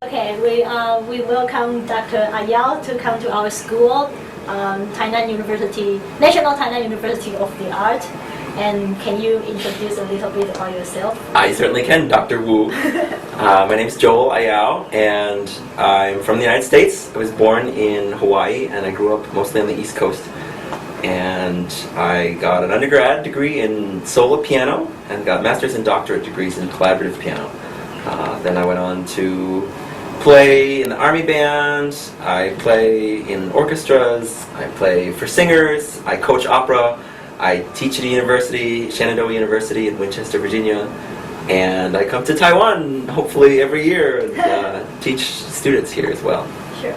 Okay, we welcome Dr. Ayau to come to our school, Tainan University, National Tainan University of the Art. And can you introduce a little bit about yourself? I certainly can, Dr. Wu. My name is Joel Ayau, and I'm from the United States. I was born in Hawaii, and I grew up mostly on the East Coast. And I got an undergrad degree in solo piano, and got master's and doctorate degrees in collaborative piano. Then I went on to play in the Army Band, I play in orchestras, I play for singers, I coach opera, I teach at a university, Shenandoah University in Winchester, Virginia, and I come to Taiwan hopefully every year and teach students here as well. Sure.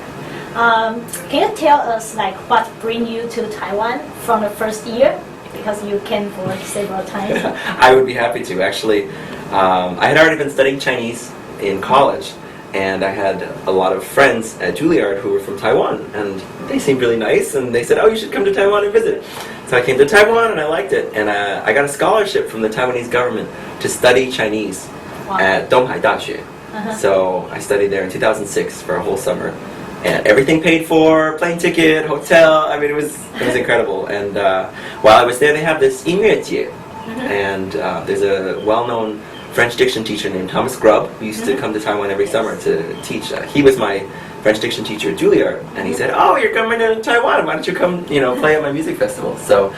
Can you tell us what bring you to Taiwan from the first year? Because you came for several times. I would be happy to. Actually, I had already been studying Chinese in college, and I had a lot of friends at Juilliard who were from Taiwan, and they seemed really nice, and they said, oh, you should come to Taiwan and visit. So I came to Taiwan, and I liked it, and I got a scholarship from the Taiwanese government to study Chinese at Donghai Daxue. So I studied there in 2006 for a whole summer, and everything paid for, plane ticket, hotel, I mean, it was incredible. And while I was there, they have this 音乐节, and there's a well-known French diction teacher named Thomas Grubb, who used to come to Taiwan every summer to teach. He was my French diction teacher at Juilliard, and he said, oh, you're coming to Taiwan, why don't you come play at my music festival? So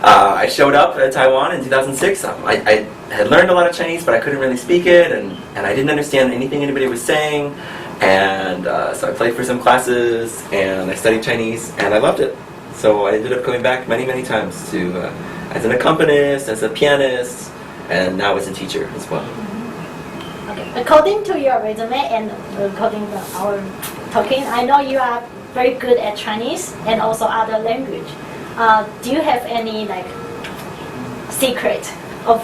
I showed up at Taiwan in 2006. I had learned a lot of Chinese, but I couldn't really speak it, and I didn't understand anything anybody was saying, and so I played for some classes, and I studied Chinese, and I loved it. So I ended up going back many, many times to as an accompanist, as a pianist, and now as a teacher as well. Okay. According to your resume and according to our talking, I know you are very good at Chinese and also other language. Do you have any secret of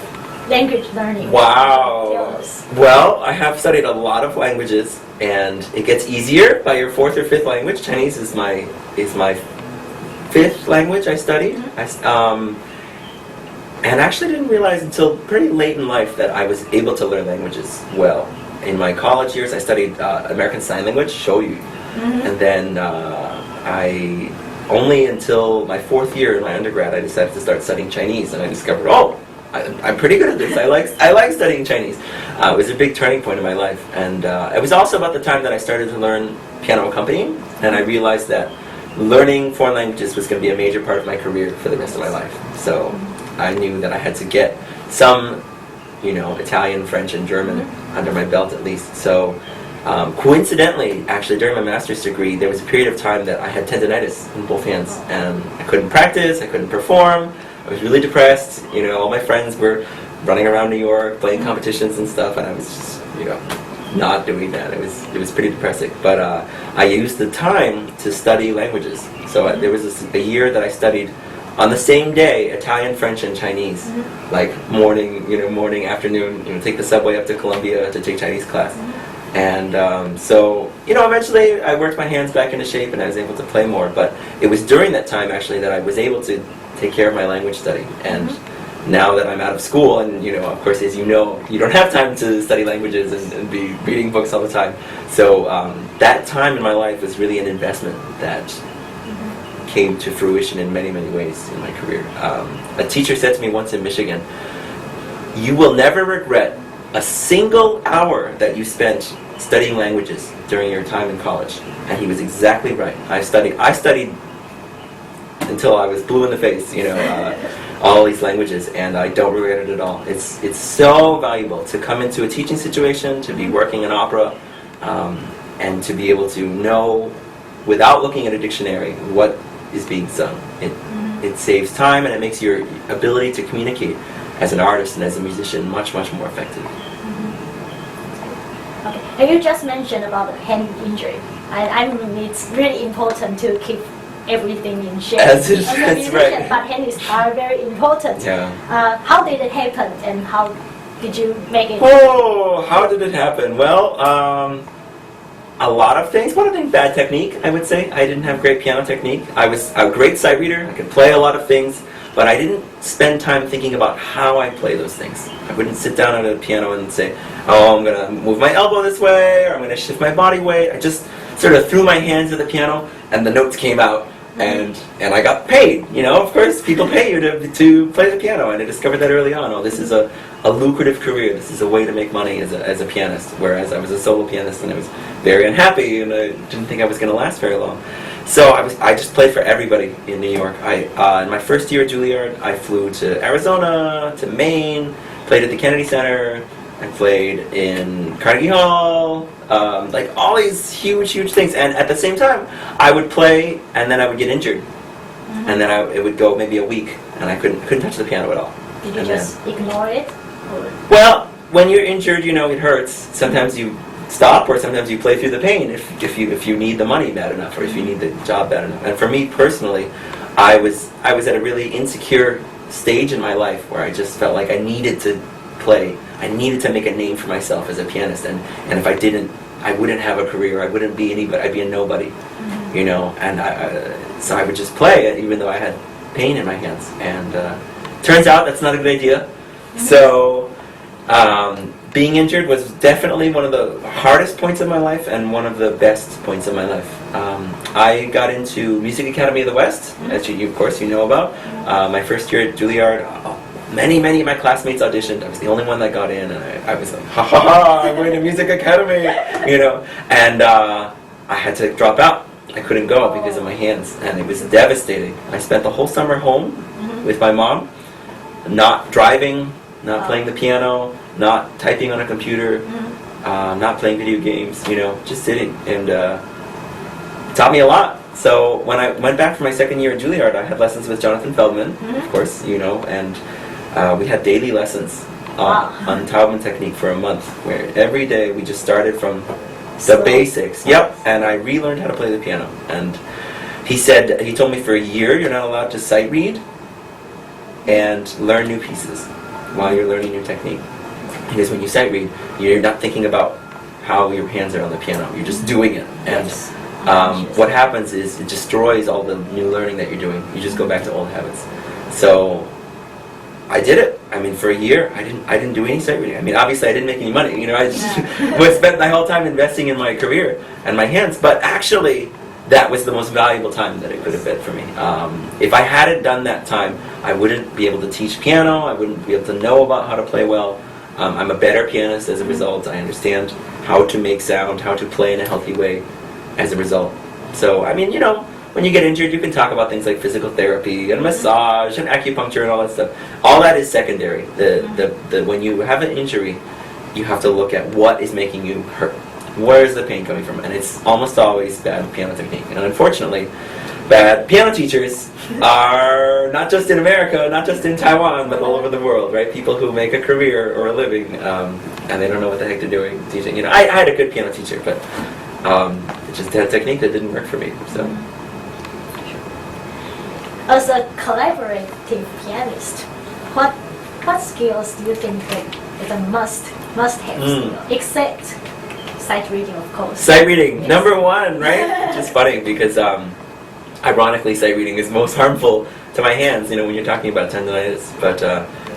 language learning? Wow. Well, I have studied a lot of languages, and it gets easier by your fourth or fifth language. Chinese is my fifth language I studied. And actually didn't realize until pretty late in life that I was able to learn languages well. In my college years, I studied American Sign Language, Shouyu. And then I only until my fourth year in my undergrad, I decided to start studying Chinese, and I discovered, oh, I'm pretty good at this. I like studying Chinese. It was a big turning point in my life, and it was also about the time that I started to learn piano accompanying, and I realized that learning foreign languages was going to be a major part of my career for the rest of my life. So I knew that I had to get some, Italian, French, and German under my belt at least. So coincidentally, actually, during my master's degree, there was a period of time that I had tendonitis in both hands, and I couldn't practice, I couldn't perform, I was really depressed. All my friends were running around New York, playing competitions and stuff, and I was just, not doing that. It was pretty depressing. But I used the time to study languages. So there was a year that I studied on the same day Italian, French, and Chinese, like morning, afternoon. Take the subway up to Columbia to take Chinese class. And so eventually I worked my hands back into shape, and I was able to play more. But it was during that time actually that I was able to take care of my language study. And now that I'm out of school, and of course, as you know, you don't have time to study languages and be reading books all the time. So that time in my life was really an investment that came to fruition in many, many ways in my career. A teacher said to me once in Michigan, you will never regret a single hour that you spent studying languages during your time in college. And he was exactly right. I studied until I was blue in the face, all these languages, and I don't regret it at all. It's so valuable to come into a teaching situation, to be working in opera, and to be able to know, without looking at a dictionary, what is being sung. It saves time, and it makes your ability to communicate as an artist and as a musician much, much more effective. Okay. And you just mentioned about the hand injury. I mean, it's really important to keep everything in shape. That's right. But hands are very important. Yeah. How did it happen, and how did you make it? Oh, how did it happen? Well, a lot of things. One of the things, bad technique, I would say. I didn't have great piano technique. I was a great sight reader. I could play a lot of things, but I didn't spend time thinking about how I play those things. I wouldn't sit down at a piano and say, oh, I'm going to move my elbow this way, or I'm going to shift my body weight. I just sort of threw my hands at the piano, and the notes came out, and I got paid. You know, of course, people pay you to play the piano, and I discovered that early on. Oh, this is a lucrative career. This is a way to make money as a pianist, whereas I was a solo pianist, and I was very unhappy, and I didn't think I was going to last very long. So I just played for everybody in New York. In my first year at Juilliard, I flew to Arizona, to Maine, played at the Kennedy Center, I played in Carnegie Hall, like all these huge things. And at the same time, I would play, and then I would get injured, and then it would go maybe a week, and I couldn't touch the piano at all. Did you just ignore it? Or? Well, when you're injured, you know, it hurts. Sometimes you stop, or sometimes you play through the pain if you need the money bad enough, or if you need the job bad enough. And for me personally, I was at a really insecure stage in my life where I just felt like I needed to play. I needed to make a name for myself as a pianist, and if I didn't, I wouldn't have a career. I wouldn't be anybody. I'd be a nobody, you know. And so I would just play, even though I had pain in my hands. And turns out that's not a good idea. So being injured was definitely one of the hardest points of my life and one of the best points of my life. I got into Music Academy of the West, as of course you know about. My first year at Juilliard, many of my classmates auditioned. I was the only one that got in, and I was like, ha ha ha, I'm going to Music Academy, you know. And I had to drop out. I couldn't go because of my hands, and it was devastating. I spent the whole summer home with my mom, not driving, not playing the piano, not typing on a computer, not playing video games, you know, just sitting. And it taught me a lot. So when I went back for my second year at Juilliard, I had lessons with Jonathan Feldman, of course, you know, and we had daily lessons on Taubman technique for a month, where every day we just started from the basics. Yep, and I relearned how to play the piano. And he told me for a year you're not allowed to sight read and learn new pieces while you're learning new technique. Because when you sight read, you're not thinking about how your hands are on the piano. You're just doing it. And what happens is it destroys all the new learning that you're doing. You just go back to old habits. So I did it. I mean, for a year, I didn't do any sight reading. I mean, obviously, I didn't make any money. You know, I just would spend my whole time investing in my career and my hands. But actually, that was the most valuable time that it could have been for me. If I hadn't done that time, I wouldn't be able to teach piano. I wouldn't be able to know about how to play well. I'm a better pianist as a result. I understand how to make sound, how to play in a healthy way as a result. So, I mean, you know, when you get injured, you can talk about things like physical therapy and massage and acupuncture and all that stuff. All that is secondary. When you have an injury, you have to look at what is making you hurt. Where is the pain coming from? And it's almost always bad piano technique. And unfortunately, bad piano teachers are not just in America, not just in Taiwan, but all over the world, right? People who make a career or a living, and they don't know what the heck they're doing teaching. You know, I had a good piano teacher, but it just had a technique that didn't work for me. So, as a collaborative pianist, what skills do you think is a must-have skill, except sight reading, of course? Sight reading, number one, right? Which is funny because ironically, sight reading is most harmful to my hands, you know, when you're talking about tendonitis. But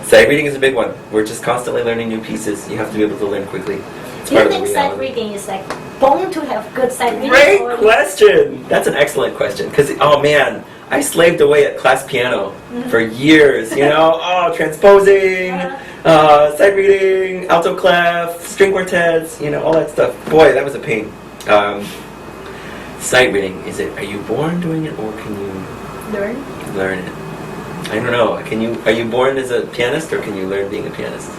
sight reading is a big one. We're just constantly learning new pieces. You have to be able to learn quickly. Do you think sight reading is like born to have good sight reading? Great question! That's an excellent question. Because, oh man, I slaved away at class piano for years, you know, transposing, sight reading, alto clef, string quartets, you know, all that stuff. Boy, that was a pain. Sight reading, are you born doing it, or can you learn it? I don't know. Are you born as a pianist, or can you learn being a pianist?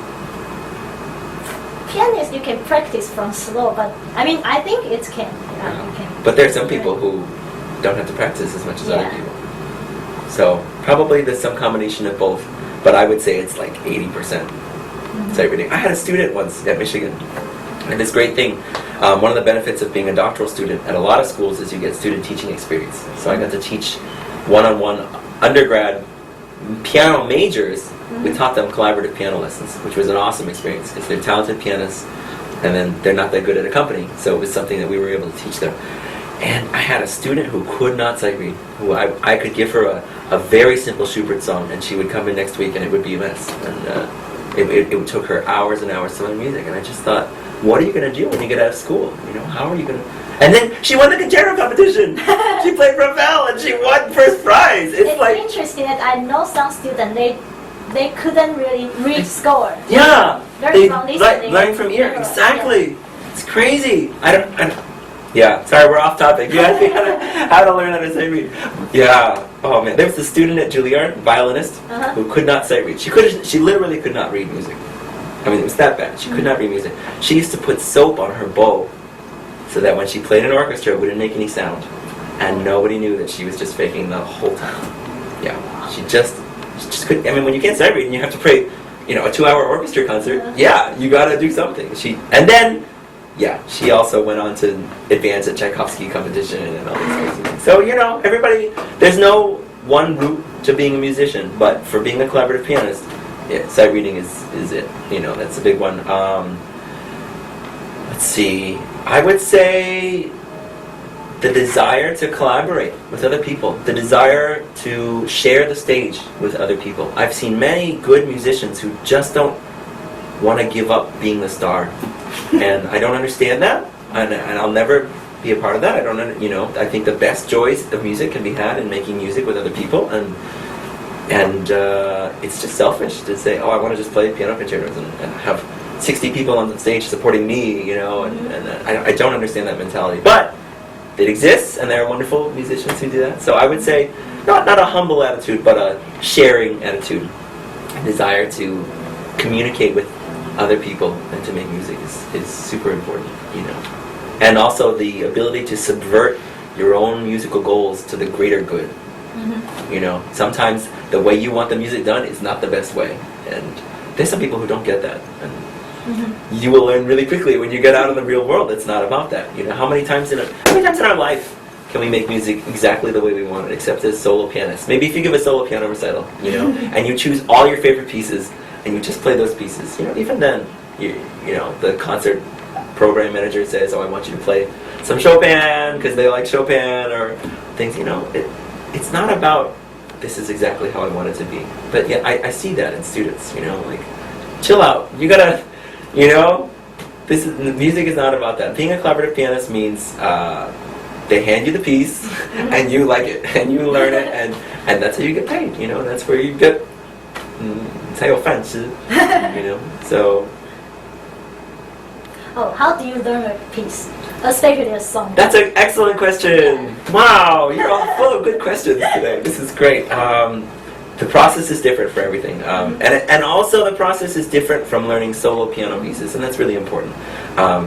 Pianist, you can practice from slow, but I mean, I think it can. You can. But there are some people who don't have to practice as much as other people. So probably there's some combination of both, but I would say it's like 80% sight reading. I had a student once at Michigan, and this great thing. One of the benefits of being a doctoral student at a lot of schools is you get student teaching experience. So I got to teach one-on-one undergrad piano majors. We taught them collaborative piano lessons, which was an awesome experience because they're talented pianists. and then they're not that good at accompanying. So it was something that we were able to teach them. And I had a student who could not sight read, who I could give her a very simple Schubert song, and she would come in next week and it would be a mess. And it took her hours and hours to learn music. And I just thought, what are you going to do when you get out of school? You know, how are you going to... And then she won the concerto competition. She played Ravel and she won first prize. It's like interesting that I know some students, they couldn't really read score. Yeah. Learn from listening. Learn from ear. Exactly. Yeah. It's crazy. I don't Yeah, sorry, we're off topic. You asked me how to learn how to sight read. Yeah. Oh man, there was a student at Juilliard, violinist, who could not sight read. She literally could not read music. I mean, it was that bad. She could not read music. She used to put soap on her bow so that when she played an orchestra, it wouldn't make any sound, and nobody knew that she was just faking the whole time. Yeah. She just couldn't. I mean, when you can't sight read and you have to play, you know, a 2-hour orchestra concert, yeah, you got to do something. She also went on to advance at Tchaikovsky competition and all these kinds of things. So, you know, everybody, there's no one route to being a musician, but for being a collaborative pianist, yeah, sight reading is it. You know, that's a big one. Let's see. I would say the desire to collaborate with other people, the desire to share the stage with other people. I've seen many good musicians who just don't want to give up being the star. And I don't understand that, and I'll never be a part of that. I think the best joys of music can be had in making music with other people, and it's just selfish to say, oh, I want to just play piano concertos and have 60 people on the stage supporting me, you know, and I don't understand that mentality. But it exists, and there are wonderful musicians who do that. So I would say, not a humble attitude, but a sharing attitude, a desire to communicate with other people and to make music is super important, you know. And also the ability to subvert your own musical goals to the greater good. You know, sometimes the way you want the music done is not the best way, and there's some people who don't get that, and you will learn really quickly when you get out in the real world. It's not about that. You know, how many times in our life can we make music exactly the way we want it, except as solo pianists? Maybe if you give a solo piano recital, you know, and you choose all your favorite pieces and you just play those pieces, you know, even then, you know, the concert program manager says, oh, I want you to play some Chopin because they like Chopin or things, you know. It's not about this is exactly how I want it to be. But yeah, I see that in students, you know, like, chill out. You gotta, you know, music is not about that. Being a collaborative pianist means they hand you the piece and you like it and you learn it and that's how you get paid, you know, that's where you get 才有饭吃, you know, so. Oh, how do you learn a piece? Especially a song. That's an excellent question. Wow, you're all full of good questions today. This is great. The process is different for everything. And also the process is different from learning solo piano pieces, and that's really important.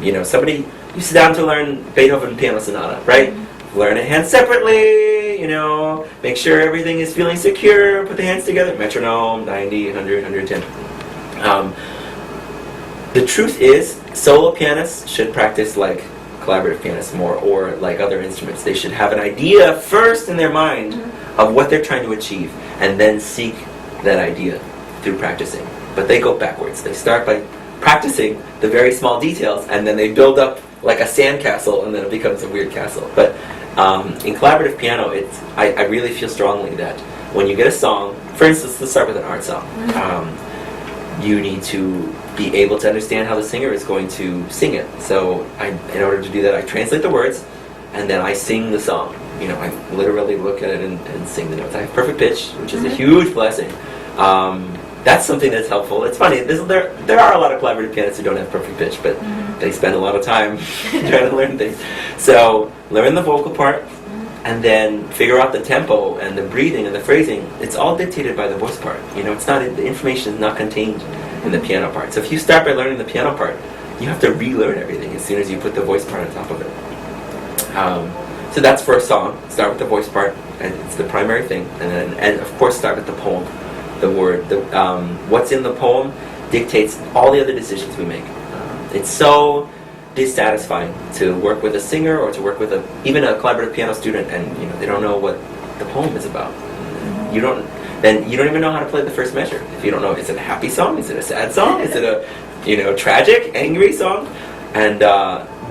You know, you sit down to learn Beethoven Piano Sonata, right? Learn a hand separately, you know, make sure everything is feeling secure, put the hands together, metronome, 90, 100, 110. The truth is, solo pianists should practice like collaborative pianists more, or like other instruments. They should have an idea first in their mind of what they're trying to achieve, and then seek that idea through practicing. But they go backwards. They start by practicing the very small details, and then they build up like a sandcastle, and then it becomes a weird castle. But in collaborative piano, I really feel strongly that when you get a song, for instance, let's start with an art song. You need to be able to understand how the singer is going to sing it. So in order to do that, I translate the words, and then I sing the song. You know, I literally look at it and sing the notes. I have perfect pitch, which is a huge blessing. That's something that's helpful. It's funny, there are a lot of collaborative pianists who don't have perfect pitch, but they spend a lot of time trying to learn things. So learn the vocal part, and then figure out the tempo and the breathing and the phrasing. It's all dictated by the voice part. You know, the information is not contained in the piano part. So if you start by learning the piano part, you have to relearn everything as soon as you put the voice part on top of it. So that's for a song. Start with the voice part, and it's the primary thing. And of course start with the poem, the word. What's in the poem dictates all the other decisions we make. It's so dissatisfying to work with a singer or to work with even a collaborative piano student, and you know they don't know what the poem is about. You don't even know how to play the first measure if you don't know, is it a happy song, is it a sad song, is it a tragic, angry song? And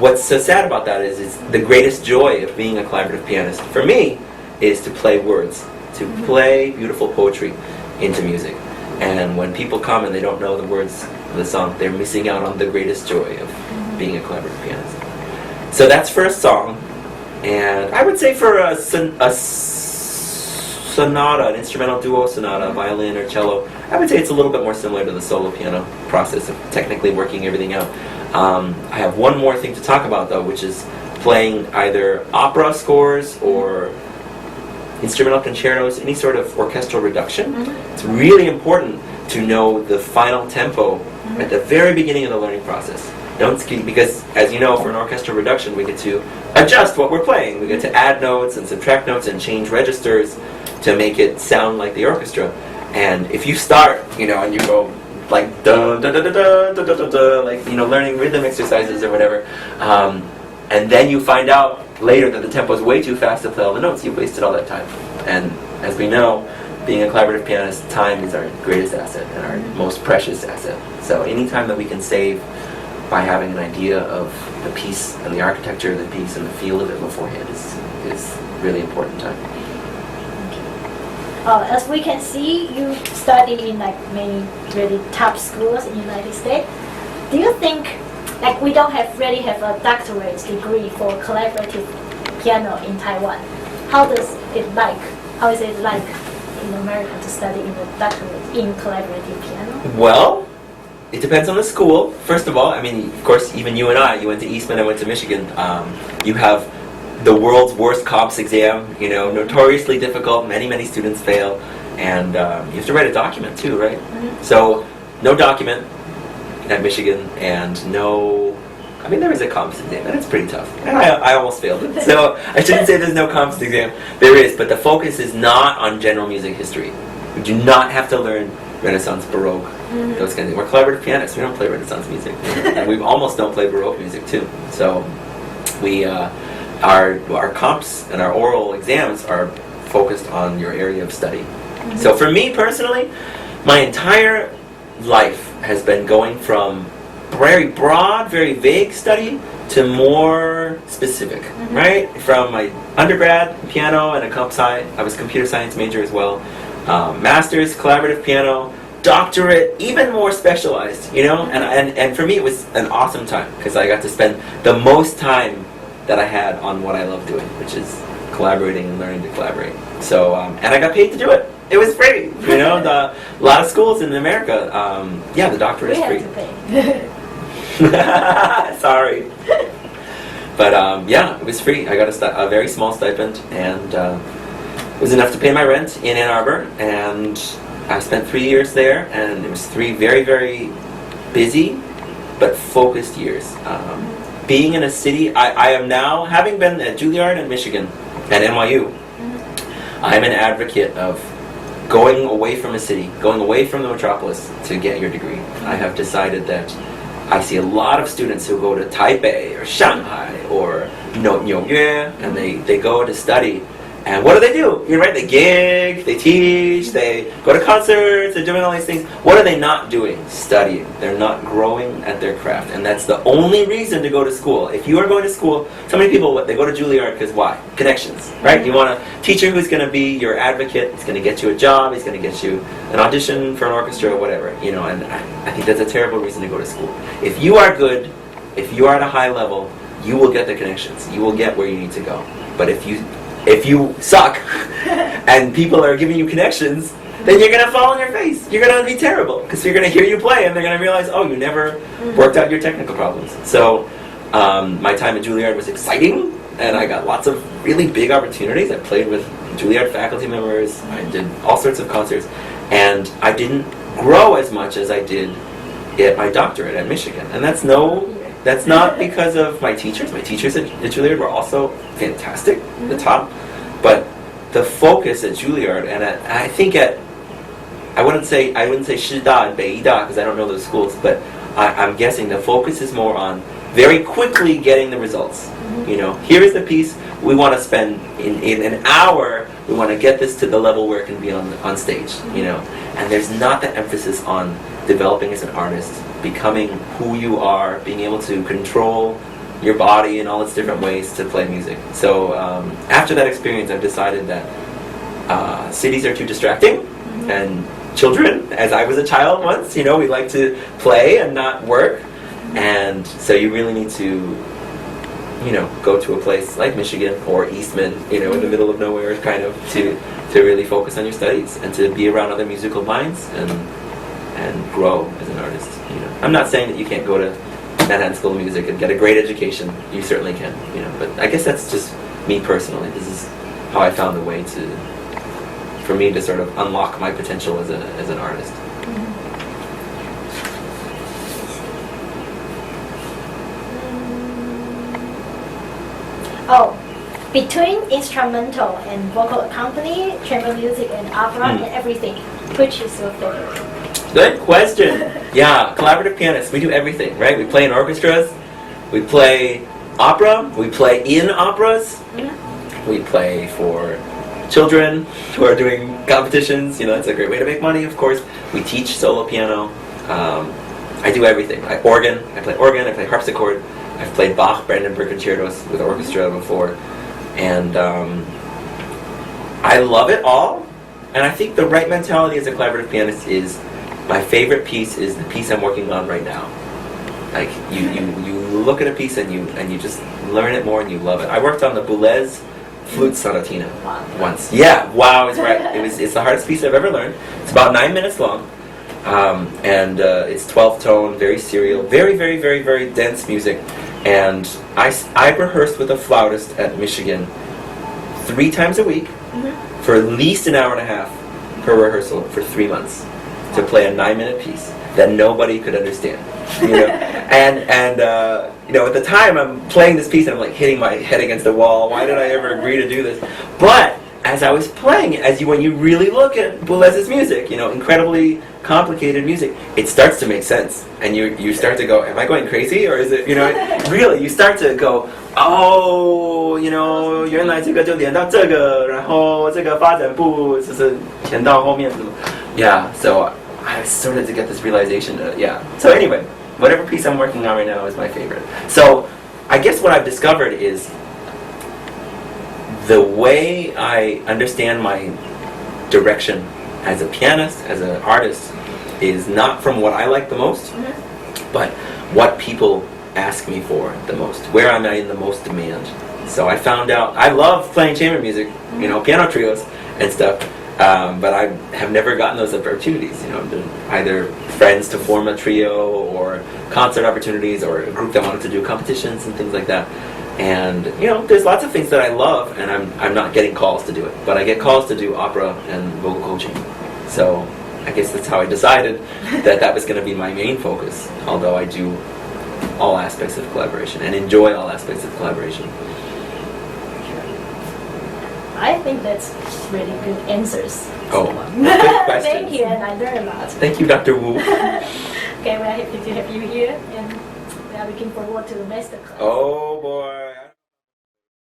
what's so sad about that is it's the greatest joy of being a collaborative pianist for me is to play words, to play beautiful poetry into music. And when people come and they don't know the words of the song, they're missing out on the greatest joy of being a collaborative pianist. So that's for a song. And I would say for a sonata, an instrumental duo sonata, violin or cello, I would say it's a little bit more similar to the solo piano process of technically working everything out. I have one more thing to talk about though, which is playing either opera scores or instrumental concertos, any sort of orchestral reduction. It's really important to know the final tempo at the very beginning of the learning process. Don't ski, because as you know, for an orchestral reduction, we get to adjust what we're playing. We get to add notes and subtract notes and change registers to make it sound like the orchestra. And if you start, and you go like da da da da da da da da, like learning rhythm exercises or whatever, and then you find out later that the tempo is way too fast to play all the notes, you've wasted all that time. And as we know, being a collaborative pianist, time is our greatest asset and our most precious asset. So any time that we can save by having an idea of the piece and the architecture of the piece and the feel of it beforehand is really important time. As we can see, you study in like many really top schools in the United States. Do you think we don't really have a doctorate degree for collaborative piano in Taiwan? How is it like in America to study in a doctorate in collaborative piano? Well, it depends on the school. First of all, I mean, of course, even you and you went to Eastman, I went to Michigan. You have the world's worst comps exam, notoriously difficult, many students fail, and you have to write a document too, right? So, no document at Michigan, and there is a comps exam, and it's pretty tough, and I almost failed it, so I shouldn't say there's no comps exam. There is, but the focus is not on general music history. You do not have to learn Renaissance, Baroque, those kinds of things. We're collaborative pianists, we don't play Renaissance music, and we almost don't play Baroque music too, so we our comps and our oral exams are focused on your area of study. So for me personally, my entire life has been going from very broad, very vague study to more specific, right? From my undergrad piano and a comp sci, I was computer science major as well, master's collaborative piano, doctorate, even more specialized, and for me it was an awesome time because I got to spend the most time that I had on what I love doing, which is collaborating and learning to collaborate. So, and I got paid to do it. It was free. A lot of schools in America, the doctorate is free. We had to pay. Sorry. But it was free. I got a very small stipend, and it was enough to pay my rent in Ann Arbor. And I spent 3 years there, and it was 3 very, very busy but focused years. Being in a city, I am now, having been at Juilliard and Michigan and NYU, I'm an advocate of going away from a city, going away from the metropolis to get your degree. I have decided that I see a lot of students who go to Taipei or Shanghai or纽约, and they go to study. And what do? They gig, they teach, they go to concerts, they're doing all these things. What are they not doing? Studying. They're not growing at their craft. And that's the only reason to go to school. If you are going to school, so many people, they go to Juilliard because why? Connections, right? You want a teacher who's going to be your advocate, he's going to get you a job, he's going to get you an audition for an orchestra or whatever, and I think that's a terrible reason to go to school. If you are good, if you are at a high level, you will get the connections. You will get where you need to go. But if you suck and people are giving you connections, then you're going to fall on your face. You're going to be terrible because you're going to hear you play and they're going to realize, oh, you never worked out your technical problems. So my time at Juilliard was exciting, and I got lots of really big opportunities. I played with Juilliard faculty members. I did all sorts of concerts, and I didn't grow as much as I did at my doctorate at Michigan. And that's not because of my teachers. My teachers at Juilliard were also fantastic, the top. But the focus at Juilliard, and I think I wouldn't say Shida and Beida because I don't know those schools, but I'm guessing the focus is more on very quickly getting the results. Here is the piece. We want to spend in an hour. We want to get this to the level where it can be on stage. And there's not that emphasis on developing as an artist, becoming who you are, being able to control your body in all its different ways to play music. So after that experience, I've decided that cities are too distracting, and children, as I was a child once, we like to play and not work, and so you really need to go to a place like Michigan or Eastman, in the middle of nowhere, kind of, to really focus on your studies and to be around other musical minds and grow as an artist. I'm not saying that you can't go to Manhattan School of Music and get a great education. You certainly can, but I guess that's just me personally. This is how I found a way for me to sort of unlock my potential as an artist. Oh, between instrumental and vocal accompany, chamber music and opera and everything, which is your favorite? Good question. Yeah, collaborative pianists, we do everything, right? We play in orchestras, we play opera, we play in operas, we play for children who are doing competitions. It's a great way to make money, of course. We teach solo piano. I do everything. I play organ, I play harpsichord. I've played Bach, Brandenburg concertos with orchestra before. And I love it all. And I think the right mentality as a collaborative pianist is, my favorite piece is the piece I'm working on right now. Like, you look at a piece and you just learn it more and you love it. I worked on the Boulez Flute Sonatina once. Yeah, wow is right. It's the hardest piece I've ever learned. It's about 9 minutes long. And it's 12 tone, very serial, very, very, very, very dense music. And I rehearsed with a flautist at Michigan 3 times a week for at least an hour and a half per rehearsal for 3 months to play a 9-minute piece that nobody could understand. And at the time I'm playing this piece and I'm like hitting my head against the wall. Why did I ever agree to do this? But as I was playing it, when you really look at Boulez's music, incredibly complicated music, it starts to make sense, and you start to go, am I going crazy, or is it, really, you start to go, oh, 原来这个就连到这个，然后这个发展部就是前到后面， yeah, so I started to get this realization that, yeah. So anyway, whatever piece I'm working on right now is my favorite. So I guess what I've discovered is the way I understand my direction as a pianist, as an artist, is not from what I like the most, but what people ask me for the most, where I'm in the most demand. So I found out, I love playing chamber music, piano trios and stuff, but I have never gotten those opportunities, either friends to form a trio, or concert opportunities, or a group that wanted to do competitions and things like that. And there's lots of things that I love, and I'm not getting calls to do it, but I get calls to do opera and vocal coaching. So I guess that's how I decided that was going to be my main focus, although I do all aspects of collaboration and enjoy all aspects of collaboration. I think that's really good answers. Oh, good questions. Thank you, and I learned a lot. Thank you, Dr. Wu. Okay, we're happy to have you here, and we are looking forward to the masterclass. Oh boy.